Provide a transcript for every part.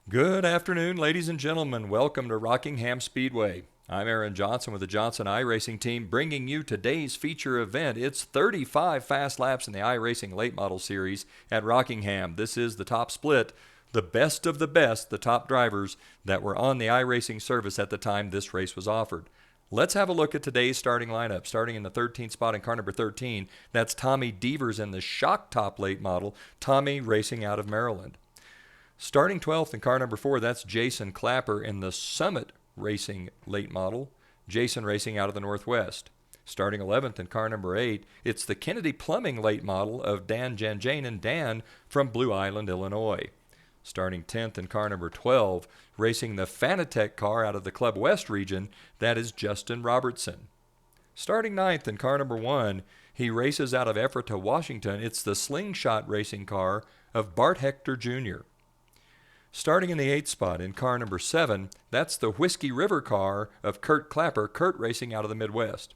Good afternoon, ladies and gentlemen. Welcome to Rockingham Speedway. I'm Aaron Johnson with the Johnson iRacing team, bringing you today's feature event. It's 35 fast laps in the iRacing Late Model Series at Rockingham. This is the top split, the best of the best, the top drivers that were on the iRacing service at the time this race was offered. Let's have a look at today's starting lineup. Starting in the 13th spot in car number 13, that's Tommy Devers in the Shock Top Late Model, Tommy racing out of Maryland. Starting 12th in car number 4, that's Jason Clapper in the Summit Racing Late Model, Jason racing out of the Northwest. Starting 11th in car number 8, it's the Kennedy Plumbing Late Model of Dan Janjane and Dan from Blue Island, Illinois. Starting 10th in car number 12, racing the Fanatec car out of the Club West region, that is Justin Robertson. Starting 9th in car number 1, he races out of Ephrata, Washington. It's the Slingshot Racing car of Bart Hector Jr. Starting in the 8th spot in car number 7, that's the Whiskey River car of Kurt Clapper, Kurt racing out of the Midwest.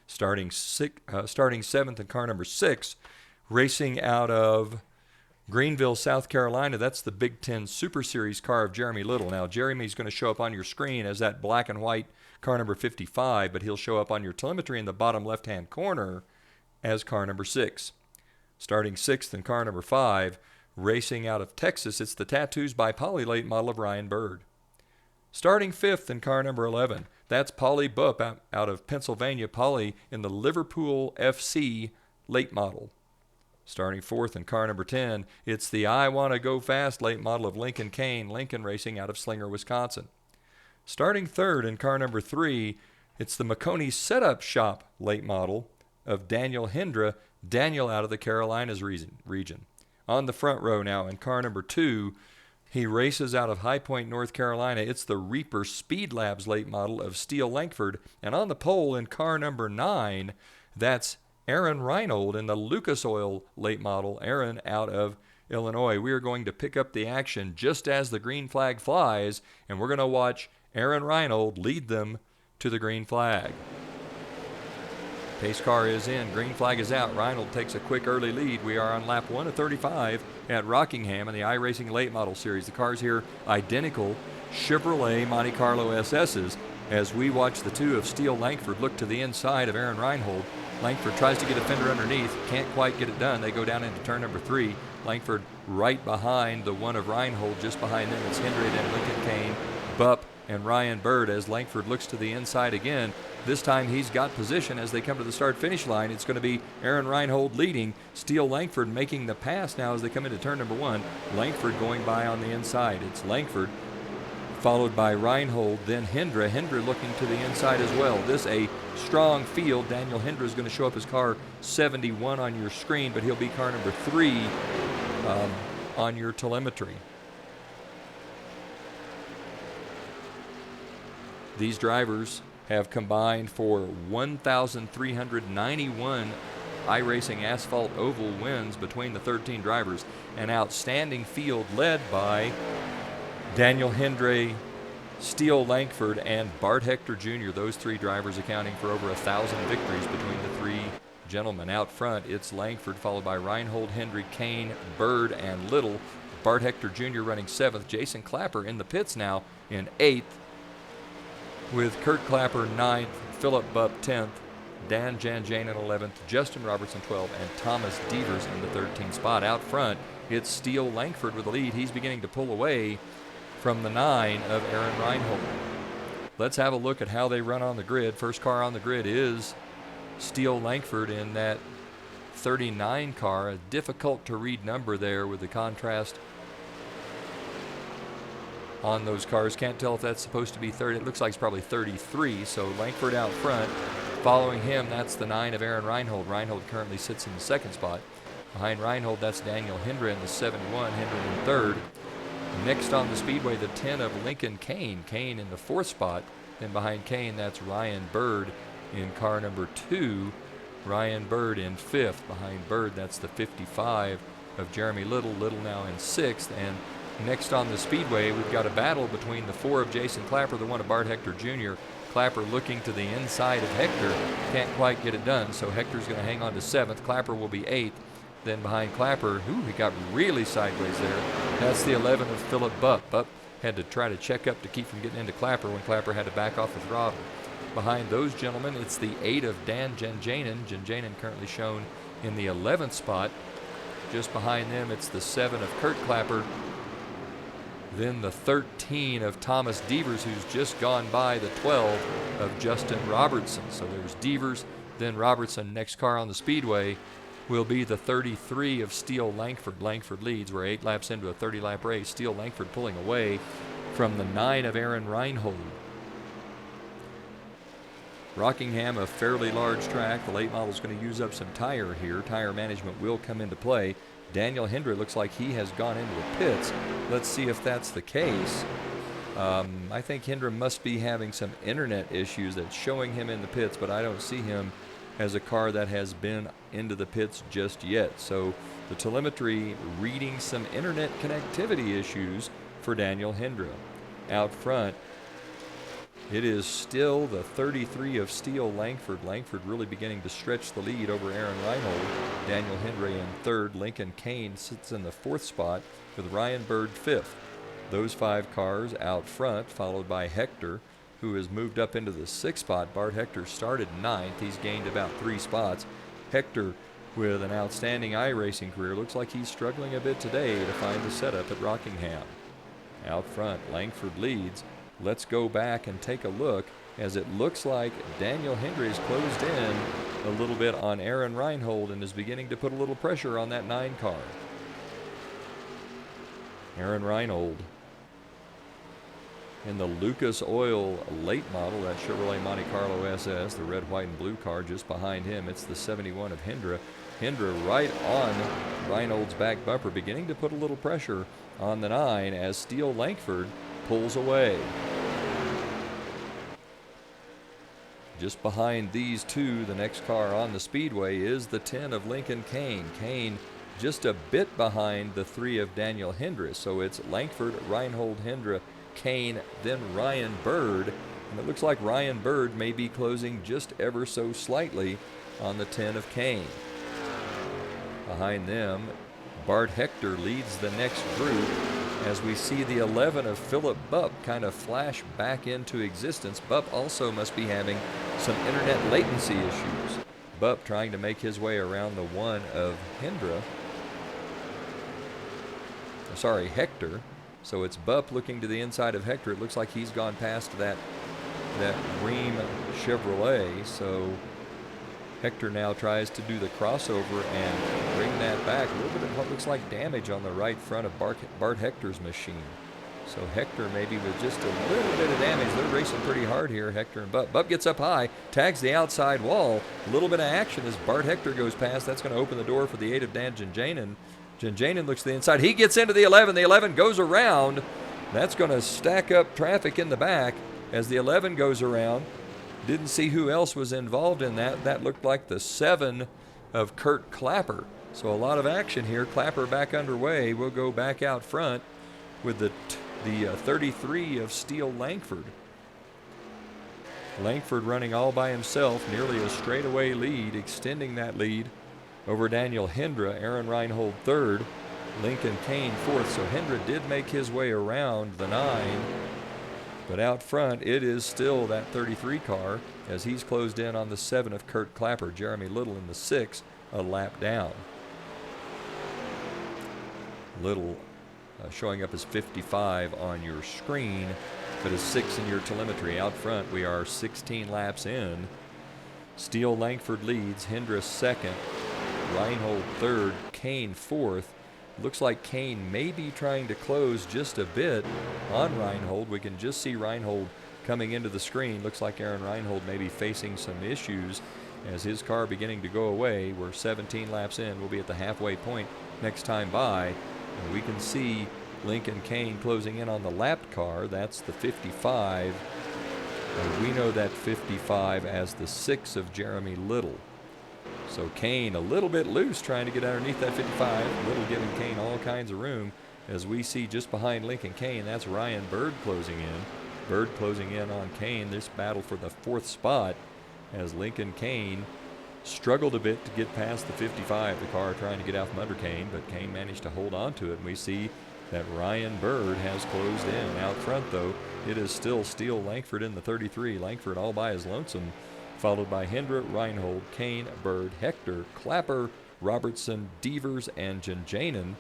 Starting 7th in car number 6, racing out of Greenville, South Carolina, that's the Big Ten Super Series car of Jeremy Little. Now, Jeremy's going to show up on your screen as that black and white car number 55, but he'll show up on your telemetry in the bottom left-hand corner as car number 6. Starting 6th in car number 5, racing out of Texas, it's the Tattoos by Polly Late Model of Ryan Bird. Starting 5th in car number 11, that's Polly Bupp out of Pennsylvania, Polly in the Liverpool FC Late Model. Starting 4th in car number 10, it's the I Wanna Go Fast Late Model of Lincoln Cain, Lincoln racing out of Slinger, Wisconsin. Starting 3rd in car number 3, it's the McConey Setup Shop Late Model of Daniel Hendra, Daniel out of the Carolinas region. On the front row now in car number 2, he races out of High Point, North Carolina. It's the Reaper Speed Labs Late Model of Steele Langford. And on the pole in car number 9, that's Aaron Reinold in the Lucas Oil Late Model, Aaron out of Illinois. We are going to pick up the action just as the green flag flies, and we're going to watch Aaron Reinold lead them to the green flag. Pace car is in, green flag is out. Reinold takes a quick early lead. We are on lap 1 of 35 at Rockingham in the iRacing Late Model Series. The cars here identical Chevrolet Monte Carlo SS's as we watch the two of Steele Langford look to the inside of Aaron Reinold. Langford tries to get a fender underneath, can't quite get it done. They go down into turn number 3. Langford right behind the one of Reinold, just behind them it's Hendry and Lincoln Cain, Bupp, and Ryan Bird as Langford looks to the inside again. This time he's got position as they come to the start-finish line. It's going to be Aaron Reinold leading. Steele Langford making the pass now as they come into turn number 1. Langford going by on the inside. It's Langford followed by Reinold, then Hendra. Hendra looking to the inside as well. This a strong field. Daniel Hendra is going to show up as car 71 on your screen, but he'll be car number 3 on your telemetry. These drivers have combined for 1,391 iRacing Asphalt Oval wins between the 13 drivers. An outstanding field led by Daniel Hendry, Steele Langford, and Bart Hector Jr. Those 3 drivers accounting for over 1,000 victories between the 3 gentlemen. Out front, it's Langford, followed by Reinold, Hendry, Cain, Bird, and Little. Bart Hector Jr. running 7th. Jason Clapper in the pits now in 8th. With Kurt Clapper 9th, Philip Bupp 10th, Dan Janjane in 11th, Justin Robertson 12th, and Thomas Devers in the 13th spot. Out front, it's Steele Langford with the lead. He's beginning to pull away from the 9 of Aaron Reinold. Let's have a look at how they run on the grid. First car on the grid is Steele Langford in that 39 car. A difficult to read number there with the contrast on those cars. Can't tell if that's supposed to be 30. It looks like it's probably 33. So Langford out front. Following him, that's the 9 of Aaron Reinold. Reinold currently sits in the 2nd spot. Behind Reinold, that's Daniel Hendry in the 71. Hendry in 3rd. Next on the speedway, the 10 of Lincoln Cain. Cain in the 4th spot. Then behind Cain, that's Ryan Bird in car number 2. Ryan Bird in 5th. Behind Bird, that's the 55 of Jeremy Little. Little now in 6th. And next on the speedway, we've got a battle between the 4 of Jason Clapper, the 1 of Bart Hector Jr. Clapper looking to the inside of Hector. Can't quite get it done, so Hector's going to hang on to 7th. Clapper will be 8th. Then behind Clapper, he got really sideways there. That's the 11 of Philip Bupp. Bupp had to try to check up to keep from getting into Clapper when Clapper had to back off the throttle. Behind those gentlemen, it's the 8 of Dan Janjanin. Janjanin currently shown in the 11th spot. Just behind them, it's the 7 of Kurt Clapper. Then the 13 of Thomas Devers, who's just gone by the 12 of Justin Robertson. So there's Devers, then Robertson. Next car on the speedway will be the 33 of Steele Langford. Langford leads. We're 8 laps into a 30-lap race. Steele Langford pulling away from the 9 of Aaron Reinhold. Rockingham, a fairly large track. The late model is going to use up some tire here. Tire management will come into play. Daniel Hendra looks like he has gone into the pits. Let's see if that's the case. I think Hendra must be having some internet issues that's showing him in the pits, but I don't see him as a car that has been into the pits just yet. So the telemetry reading some internet connectivity issues for Daniel Hendra. Out front, it is still the 33 of Steele Langford. Langford really beginning to stretch the lead over Aaron Reinhold. Daniel Hendra in third. Lincoln Cain sits in the 4th spot with Ryan Bird 5th. Those 5 cars out front, followed by Hector, who has moved up into the 6th spot. Bart Hector started 9th. He's gained about 3 spots. Hector, with an outstanding iRacing career, looks like he's struggling a bit today to find the setup at Rockingham. Out front, Langford leads. Let's go back and take a look, as it looks like Daniel Hendra is closed in a little bit on Aaron Reinhold and is beginning to put a little pressure on that 9 car. Aaron Reinhold in the Lucas Oil late model, that Chevrolet Monte Carlo SS, the red, white, and blue car. Just behind him, it's the 71 of Hendra. Hendra right on Reinhold's back bumper, beginning to put a little pressure on the 9 as Steele Langford pulls away. Just behind these two, the next car on the speedway is the 10 of Lincoln Cain. Cain just a bit behind the 3 of Daniel Hendra. So it's Langford, Reinhold, Hendra, Cain, then Ryan Bird. And it looks like Ryan Bird may be closing just ever so slightly on the 10 of Cain. Behind them, Bart Hector leads the next group as we see the 11 of Philip Bupp kind of flash back into existence. Bupp also must be having some internet latency issues. Bupp trying to make his way around the 1 of Hector. So it's Bupp looking to the inside of Hector. It looks like he's gone past that Ream Chevrolet. So Hector now tries to do the crossover and bring that back. A little bit of what looks like damage on the right front of Bart Hector's machine. So Hector maybe with just a little bit of damage. They're racing pretty hard here, Hector and Bupp. Bupp gets up high, tags the outside wall. A little bit of action as Bart Hector goes past. That's going to open the door for the 8 of Dan Janjanin. Janjanin looks to the inside. He gets into the 11. The 11 goes around. That's going to stack up traffic in the back as the 11 goes around. Didn't see who else was involved in that. That looked like the 7 of Kurt Clapper. So a lot of action here. Clapper back underway. We'll go back out front with the 33 of Steele Langford. Langford running all by himself, nearly a straightaway lead, extending that lead over Daniel Hendra. Aaron Reinhold 3rd, Lincoln Cain 4th. So Hendra did make his way around the 9. But out front, it is still that 33 car as he's closed in on the 7 of Kurt Clapper. Jeremy Little in the 6, a lap down. Little showing up as 55 on your screen, but as 6 in your telemetry. Out front, we are 16 laps in. Steele Langford leads, Hendra 2nd, Reinhold 3rd, Cain 4th. Looks like Cain may be trying to close just a bit on Reinhold. We can just see Reinhold coming into the screen. Looks like Aaron Reinhold may be facing some issues as his car beginning to go away. We're 17 laps in. We'll be at the halfway point next time by. And we can see Lincoln Cain closing in on the lapped car. That's the 55. And we know that 55 as the 6 of Jeremy Little. So Cain a little bit loose trying to get underneath that 55. Little giving Cain all kinds of room. As we see just behind Lincoln Cain, that's Ryan Bird closing in. Bird closing in on Cain. This battle for the 4th spot as Lincoln Cain struggled a bit to get past the 55. The car trying to get out from under Cain, but Cain managed to hold on to it. And we see that Ryan Bird has closed in. Out front, though, it is still Steele Langford in the 33. Langford all by his lonesome, followed by Hendra, Reinhold, Cain, Bird, Hector, Clapper, Robertson, Devers, and Janjanin,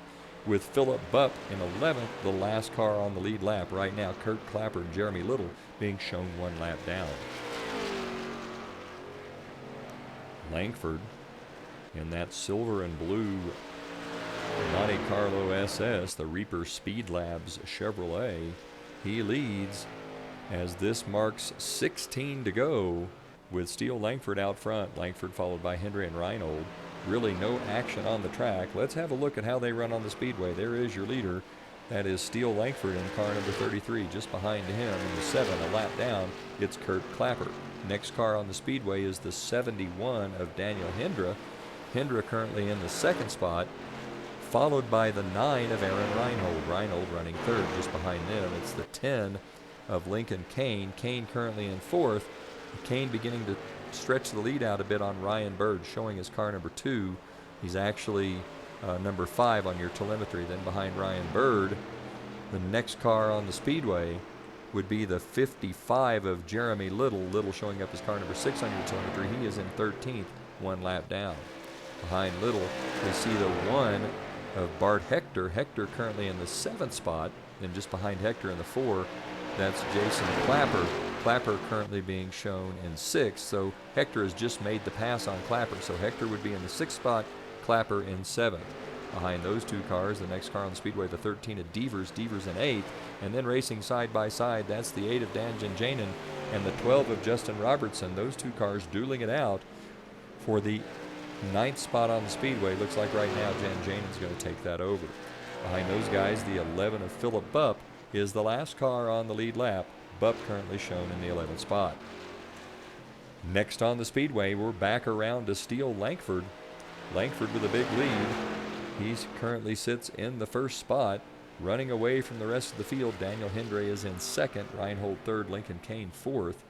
with Philip Bupp in 11th, the last car on the lead lap. Right now, Kurt Clapper and Jeremy Little being shown one lap down. Langford in that silver and blue Monte Carlo SS, the Reaper Speed Labs Chevrolet. He leads as this marks 16 to go with Steele Langford out front. Langford followed by Hendry and Reinhold. Really no action on the track. Let's have a look at how they run on the speedway. There is your leader. That is Steele Langford in car number 33. Just behind him in the 7, a lap down, it's Kurt Clapper. Next car on the speedway is the 71 of Daniel Hendra. Hendra currently in the 2nd spot, followed by the 9 of Aaron Reinhold. Reinhold running 3rd. Just behind them, it's the 10 of Lincoln Cain. Cain currently in 4th. Cain beginning to stretch the lead out a bit on Ryan Bird, showing his car number 2. He's actually number 5 on your telemetry. Then behind Ryan Bird, the next car on the speedway would be the 55 of Jeremy Little. Little showing up his car number 6 on your telemetry. He is in 13th, one lap down. Behind Little, we see the 1 of Bart Hector. Hector currently in the 7th spot. Then just behind Hector in the 4, that's Jason Clapper. Clapper currently being shown in 6th, so Hector has just made the pass on Clapper. So Hector would be in the 6th spot, Clapper in 7th. Behind those two cars, the next car on the speedway, the 13 of Devers in 8th, and then racing side by side, that's the 8 of Dan Janjanin and the 12 of Justin Robertson. Those two cars dueling it out for the 9th spot on the speedway. Looks like right now Janjanin's going to take that over. Behind those guys, the 11 of Philip Bupp is the last car on the lead lap. Bupp currently shown in the 11th spot. Next on the speedway, we're back around to Steele Langford. Langford with a big lead. He currently sits in the 1st spot, running away from the rest of the field. Daniel Hendry is in 2nd, Reinhold 3rd, Lincoln Cain 4th.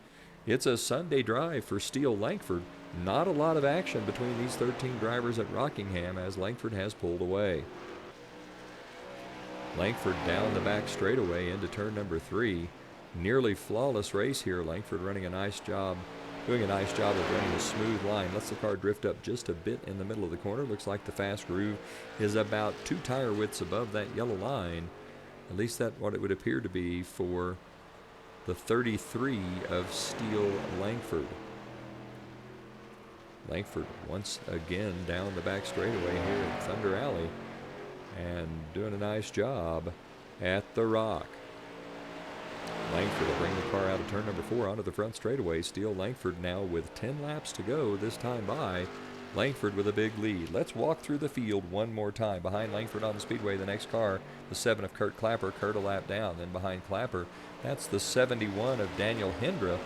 It's a Sunday drive for Steele Langford. Not a lot of action between these 13 drivers at Rockingham as Langford has pulled away. Langford down the back straightaway into turn number 3. Nearly flawless race here. Langford running a nice job, doing a nice job of running a smooth line. Lets the car drift up just a bit in the middle of the corner. Looks like the fast groove is about 2 tire widths above that yellow line. At least that's what it would appear to be for the 33 of Steele Langford. Langford once again down the back straightaway here in Thunder Alley and doing a nice job at the Rock. Langford will bring the car out of turn number 4 onto the front straightaway. Steele Langford now with 10 laps to go this time by. Langford with a big lead. Let's walk through the field one more time. Behind Langford on the speedway, the next car, the 7 of Kurt Clapper. Kurt a lap down. Then behind Clapper, that's the 71 of Daniel Hendra.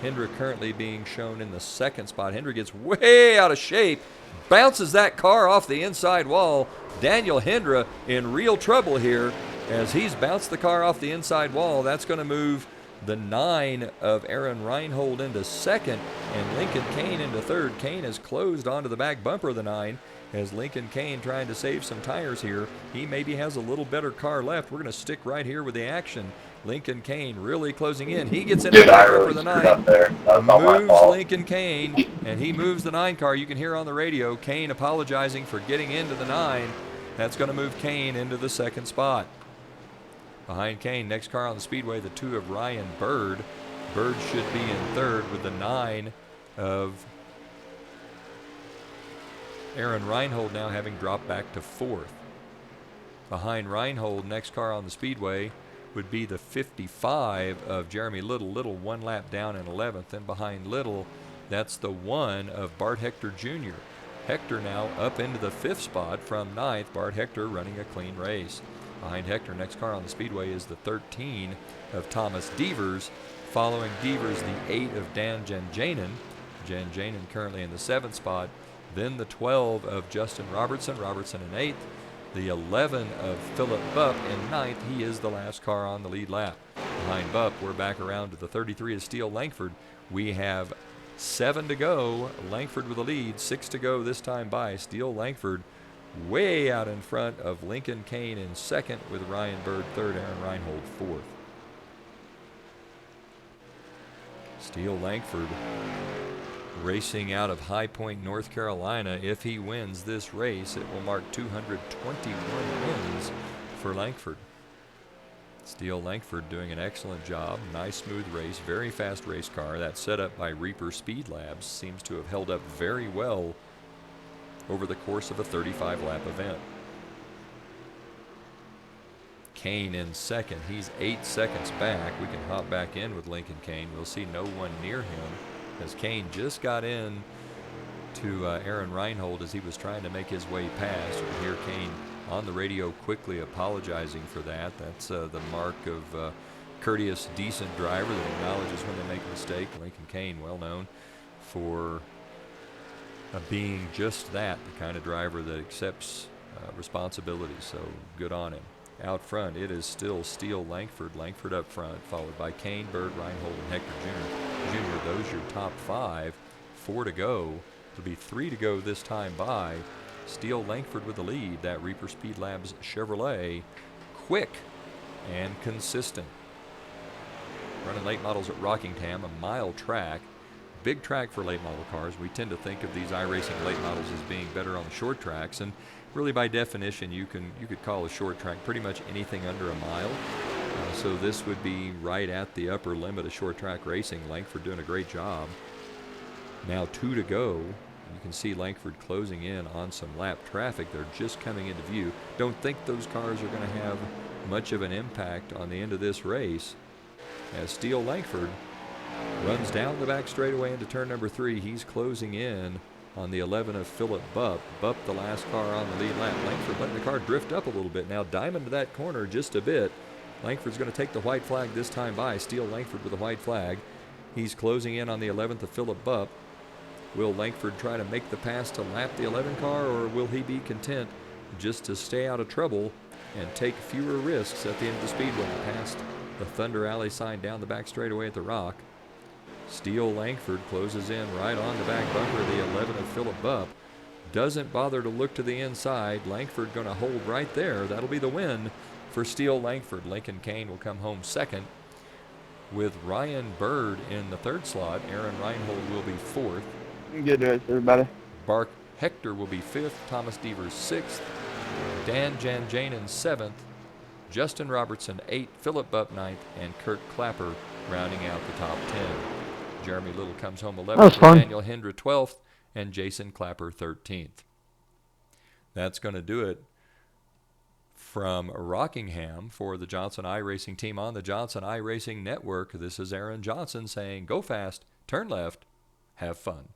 Hendra currently being shown in the 2nd spot. Hendra gets way out of shape, bounces that car off the inside wall. Daniel Hendra in real trouble here as he's bounced the car off the inside wall. That's going to move the 9 of Aaron Reinhold into 2nd and Lincoln Cain into 3rd. Cain has closed onto the back bumper of the 9 as Lincoln Cain trying to save some tires here. He maybe has a little better car left. We're going to stick right here with the action. Lincoln Cain really closing in. He gets into the back bumper of the 9. Moves Lincoln Cain, and he moves the 9 car. You can hear on the radio Cain apologizing for getting into the 9. That's going to move Cain into the 2nd spot. Behind Cain, next car on the speedway, the 2 of Ryan Bird. Bird should be in 3rd with the 9 of Aaron Reinhold now having dropped back to 4th. Behind Reinhold, next car on the speedway would be the 55 of Jeremy Little. Little 1 lap down in 11th. And behind Little, that's the 1 of Bart Hector Jr. Hector now up into the 5th spot from 9th. Bart Hector running a clean race. Behind Hector, next car on the speedway is the 13 of Thomas Devers. Following Devers, the 8 of Dan Janjanin. Janjanin currently in the 7th spot. Then the 12 of Justin Robertson. Robertson in 8th. The 11 of Philip Bupp in 9th. He is the last car on the lead lap. Behind Bupp, we're back around to the 33 of Steele Langford. We have 7 to go. Langford with the lead. 6 to go this time by. Steele Langford way out in front of Lincoln Cain in second, with Ryan Bird third, Aaron Reinhold fourth. Steele Langford racing out of High Point, North Carolina. If he wins this race, it will mark 221 wins for Langford. Steele Langford doing an excellent job. Nice smooth race, very fast race car. That setup by Reaper Speed Labs seems to have held up very well over the course of a 35-lap event. Cain in second. He's 8 seconds back. We can hop back in with Lincoln Cain. We'll see no one near him, as Cain just got in to Aaron Reinhold as he was trying to make his way past. You hear Cain on the radio quickly apologizing for that. That's the mark of a courteous, decent driver that acknowledges when they make a mistake. Lincoln Cain, well known for being just that, the kind of driver that accepts responsibility, so good on him. Out front, it is still Steele Langford. Langford up front, followed by Cain, Bird, Reinhold, and Hector Jr. Those are your top 5. 4 to go. It'll be 3 to go this time by. Steele Langford with the lead. That Reaper Speed Labs Chevrolet, quick and consistent. Running late models at Rockingham, a mile track. Big track for late model cars. We tend to think of these iRacing late models as being better on the short tracks, and really by definition you could call a short track pretty much anything under a mile. So this would be right at the upper limit of short track racing. Langford doing a great job. Now 2 to go. You can see Langford closing in on some lap traffic. They're just coming into view. Don't think those cars are going to have much of an impact on the end of this race, as Steele Langford runs down the back straightaway into turn number 3. He's closing in on the 11 of Philip Bupp. Bupp, the last car on the lead lap. Langford letting the car drift up a little bit. Now diamond to that corner just a bit. Langford's going to take the white flag this time by. Steele Langford with the white flag. He's closing in on the 11th of Philip Bupp. Will Langford try to make the pass to lap the 11 car, or will he be content just to stay out of trouble and take fewer risks at the end of the speedway? Past the Thunder Alley sign down the back straightaway at the Rock. Steele Langford closes in right on the back bumper of the 11 of Philip Bupp. Doesn't bother to look to the inside. Langford going to hold right there. That'll be the win for Steele Langford. Lincoln Cain will come home second, with Ryan Bird in the 3rd slot. Aaron Reinhold will be 4th. Good race, everybody. Bark Hector will be 5th. Thomas Devers 6th. Dan Janjanin 7th. Justin Robertson 8th. Philip Bupp 9th. And Kurt Clapper rounding out the top 10. Jeremy Little comes home 11th. Daniel Hendra 12th. And Jason Clapper 13th. That's going to do it from Rockingham for the Johnson iRacing team on the Johnson iRacing Network. This is Aaron Johnson saying, go fast, turn left, have fun.